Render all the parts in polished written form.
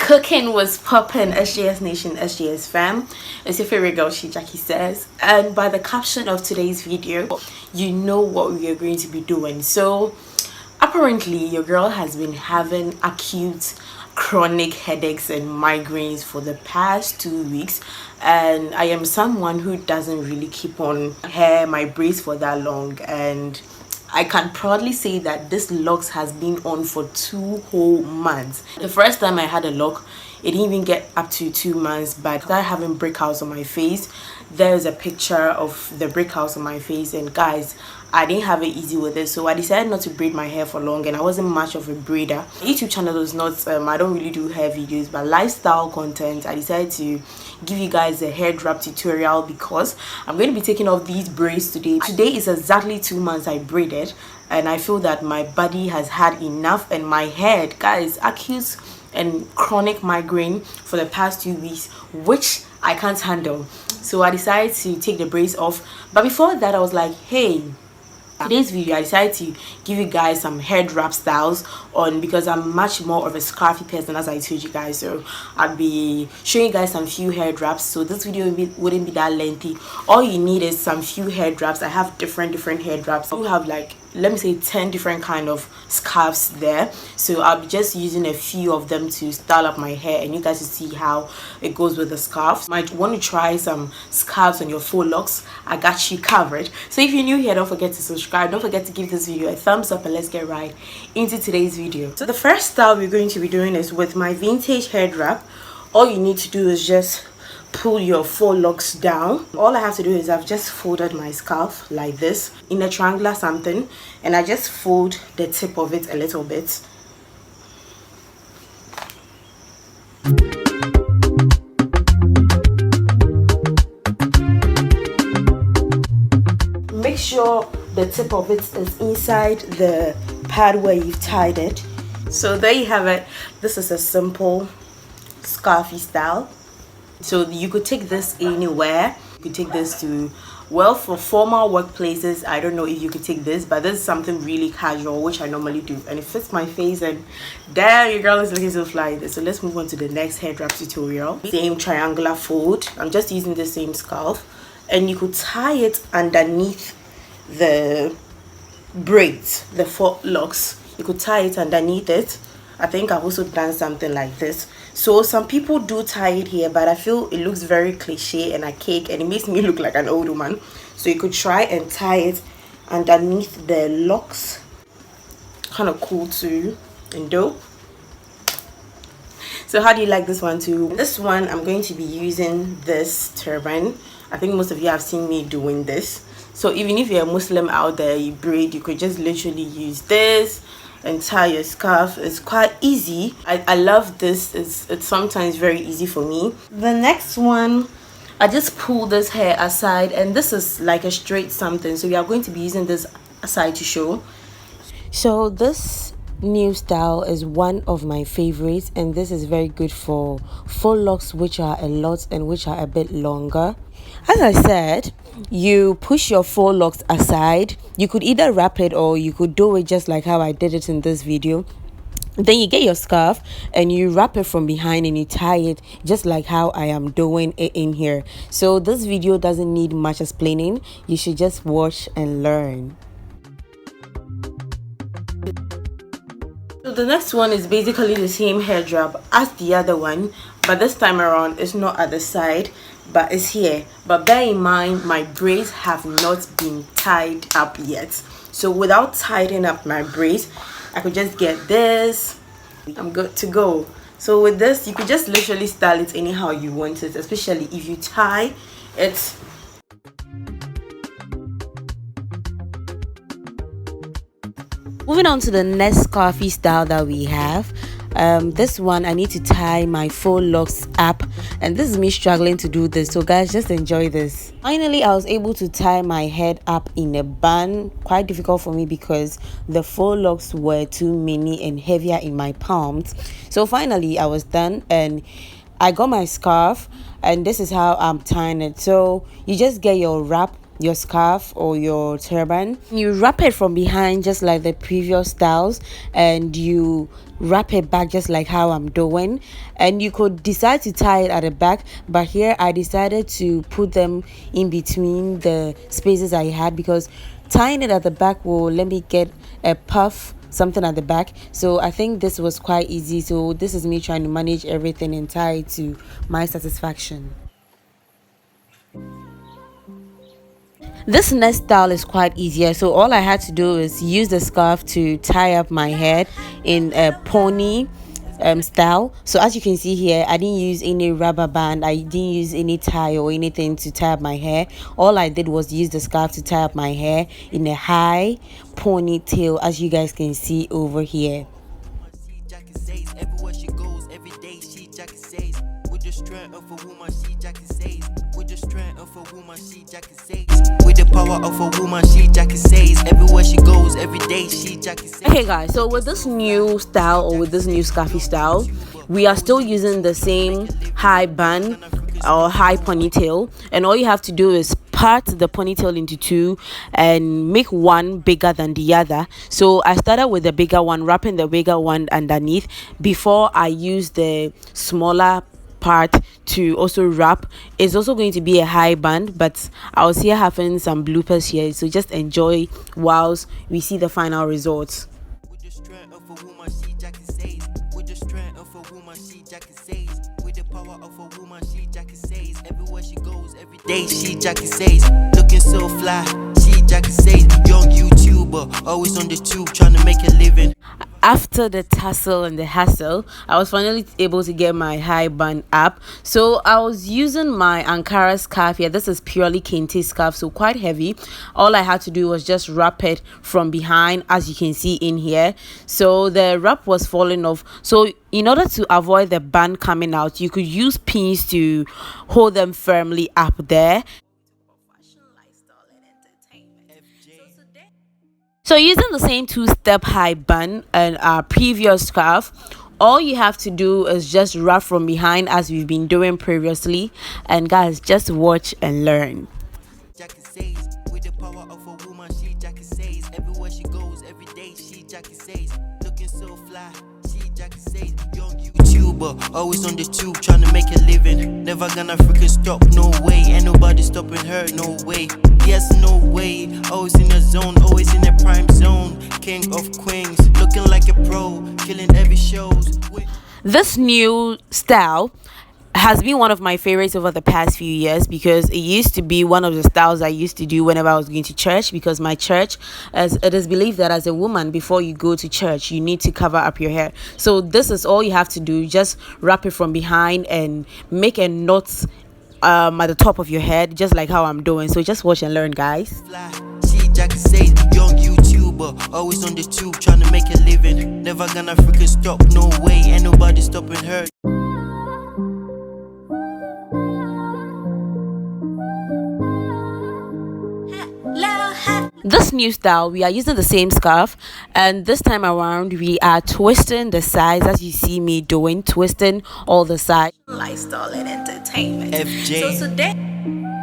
Cooking was popping, SJS Nation, SJS fam. It's your favorite girl, Jackie says. And by the caption of today's video, you know what we are going to be doing. So apparently your girl has been having acute chronic headaches and migraines for the past 2 weeks, and I am someone who doesn't really keep on my braids for that long, and I can proudly say that this locks has been on for 2 whole months. The first time I had a lock, it didn't even get up to 2 months, but I started having breakouts on my face. There's a picture of the breakouts on my face, and guys, I didn't have it easy with it, so I decided not to braid my hair for long, and I wasn't much of a braider. My YouTube channel is not I don't really do hair videos, but lifestyle content. I decided to give you guys a hair wrap tutorial because I'm going to be taking off these braids today. Today is exactly 2 months I braided, and I feel that my body has had enough, and my head, guys, acute and chronic migraine for the past 2 weeks, which I can't handle. So I decided to take the braids off. But before that, I was like, hey, today's video I decided to give you guys some head wrap styles on, because I'm much more of a scarfy person, as I told you guys. So I'll be showing you guys some few head wraps, so this video wouldn't be that lengthy. All you need is some few head wraps. I have different head wraps. You have like, let me say 10 different kind of scarves there, so I'll be just using a few of them to style up my hair, and you guys will see how it goes with the scarves. Might want to try some scarves on your faux locks, I got you covered. So if you're new here, don't forget to subscribe, don't forget to give this video a thumbs up, and let's get right into today's video. So the first style we're going to be doing is with my vintage head wrap. All you need to do is just pull your faux locks down. All I have to do is I've just folded my scarf like this in a triangular something, and I just fold the tip of it a little bit. Make sure the tip of it is inside the pad where you've tied it. So there you have it. This is a simple scarfy style. So you could take this anywhere. You could take this to, well, for formal workplaces, I don't know if you could take this, but this is something really casual, which I normally do, and it fits my face, and damn, your girl is looking so fly. So let's move on to the next head wrap tutorial. Same triangular fold. I'm just using the same scarf, and you could tie it underneath the braids, the faux locks. You could tie it underneath it. I think I've also done something like this. So some people do tie it here, but I feel it looks very cliche and archaic, and it makes me look like an old woman. So you could try and tie it underneath the locks. Kind of cool too and dope. So how do you like this one too? This one, I'm going to be using this turban. I think most of you have seen me doing this. So even if you're a Muslim out there, you braid, you could just literally use this and tie your scarf. It's quite easy. I love this. It's sometimes very easy for me. The next one, I just pull this hair aside, and this is like a straight something, so we are going to be using this aside to show. So this new style is one of my favorites, and this is very good for faux locks, which are a lot and which are a bit longer. As I said, you push your faux locks aside. You could either wrap it, or you could do it just like how I did it in this video. Then you get your scarf and you wrap it from behind, and you tie it just like how I am doing it in here. So this video doesn't need much explaining. You should just watch and learn. So the next one is basically the same hair wrap as the other one, but this time around it's not at the side, but it's here. But bear in mind, my braids have not been tied up yet. So without tying up my braids, I could just get this. I'm good to go. So with this, you could just literally style it anyhow you want it, especially if you tie it. Moving on to the next scarfy style that we have. This one, I need to tie my faux locks up, and this is me struggling to do this, so guys, just enjoy this. Finally, I was able to tie my head up in a bun. Quite difficult for me because the faux locks were too many and heavier in my palms. So finally I was done, and I got my scarf, and this is how I'm tying it. So you just get your wrap your scarf or your turban. You wrap it from behind just like the previous styles, and you wrap it back just like how I'm doing. And you could decide to tie it at the back, but here I decided to put them in between the spaces I had, because tying it at the back will let me get a puff, something at the back. So I think this was quite easy. So this is me trying to manage everything and tie it to my satisfaction. This next style is quite easier, so all I had to do is use the scarf to tie up my head in a pony style. So as you can see here, I didn't use any rubber band, I didn't use any tie or anything to tie up my hair. All I did was use the scarf to tie up my hair in a high ponytail, as you guys can see over here. Everywhere she goes, every day she Jackie says, with the strength of a woman, she Jackie says, with the strength of a woman, she Jackie says, with the power of a woman, she Jackie says, everywhere she goes, every day she Jackie says. Okay guys, so with this new style, or with this new scarfy style, we are still using the same high bun or high ponytail, and all you have to do is part the ponytail into two and make one bigger than the other. So I started with the bigger one, wrapping the bigger one underneath before I use the smaller part to also wrap. It's also going to be a high band, but I was here having some bloopers here, so just enjoy whilst we see the final results. With the strength of a woman, she Jackie says, with the strength of a woman, she Jackie says, with the power of a woman, she Jackie says, everywhere she goes, every day she Jackie says, looking so fly, she Jackie says, young YouTuber, always on the tube trying to make a living. After the tussle and the hassle, I was finally able to get my high bun up. So I was using my Ankara scarf here. This is purely kente scarf, so quite heavy. All I had to do was just wrap it from behind, as you can see in here. So the wrap was falling off. So in order to avoid the bun coming out, you could use pins to hold them firmly up there. So using the same two-step high bun and our previous scarf, all you have to do is just wrap from behind as we've been doing previously. And guys, just watch and learn. Jackie says, with the power of a woman, she Jackie says, everywhere she goes, every day she Jackie says, looking so fly, she Jackie says, young YouTuber, always on the tube trying to make a living, never gonna freaking stop, no way, ain't nobody stopping her, no way. Yes, no way, always in the zone, always in the prime zone, king of queens, looking like a pro, killing every shows. This new style has been one of my favorites over the past few years, because it used to be one of the styles I used to do whenever I was going to church, because my church, as it is believed that as a woman, before you go to church you need to cover up your hair. So this is all you have to do, just wrap it from behind and make a knot at the top of your head, just like how I'm doing. So just watch and learn, guys. She Jackie says, young YouTuber, always on the tube trying to make a living, never gonna freaking stop, no way, ain't nobody stopping her. This new style, we are using the same scarf, and this time around we are twisting the sides, as you see me doing, twisting all the sides. Lifestyle and entertainment. FJ. So today,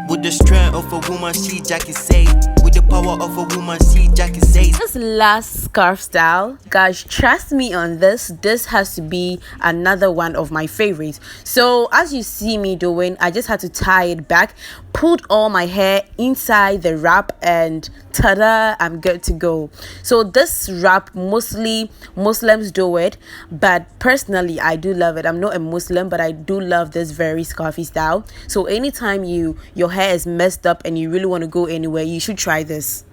with the strength of a woman, she Jackie says, with the power of a woman, she Jackie says. This last scarf style, guys, trust me on this has to be another one of my favorites. So as you see me doing, I just had to tie it back, put all my hair inside the wrap, and ta-da, I'm good to go. So this wrap, mostly Muslims do it, but personally I do love it. I'm not a Muslim, but I do love this very scarfy style. So anytime your hair is messed up and you really want to go anywhere, you should try this.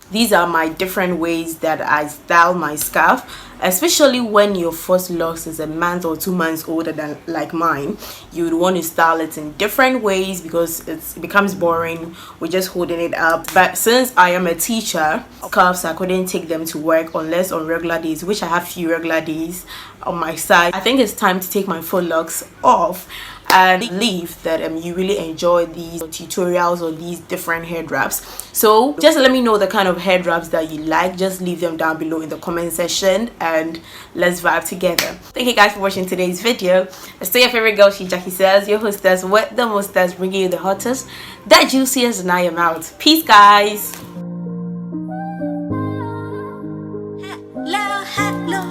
These are my different ways that I style my scarf, especially when your first locks is a month or 2 months older than like mine. You would want to style it in different ways, because it becomes boring with just holding it up. But since I am a teacher, scarves, I couldn't take them to work unless on regular days, which I have few regular days on my side. I think it's time to take my faux locks off and believe that you really enjoy these tutorials on these different head wraps. So just let me know the kind of head wraps that you like. Just leave them down below in the comment section and let's vibe together. Thank you guys for watching today's video. It's still your favorite girl, SHEJACKIESAYS, your hostess with the mostest, bringing you the hottest, the juiciest, and I am out. Peace, guys.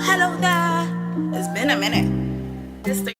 Hello there. It's been a minute.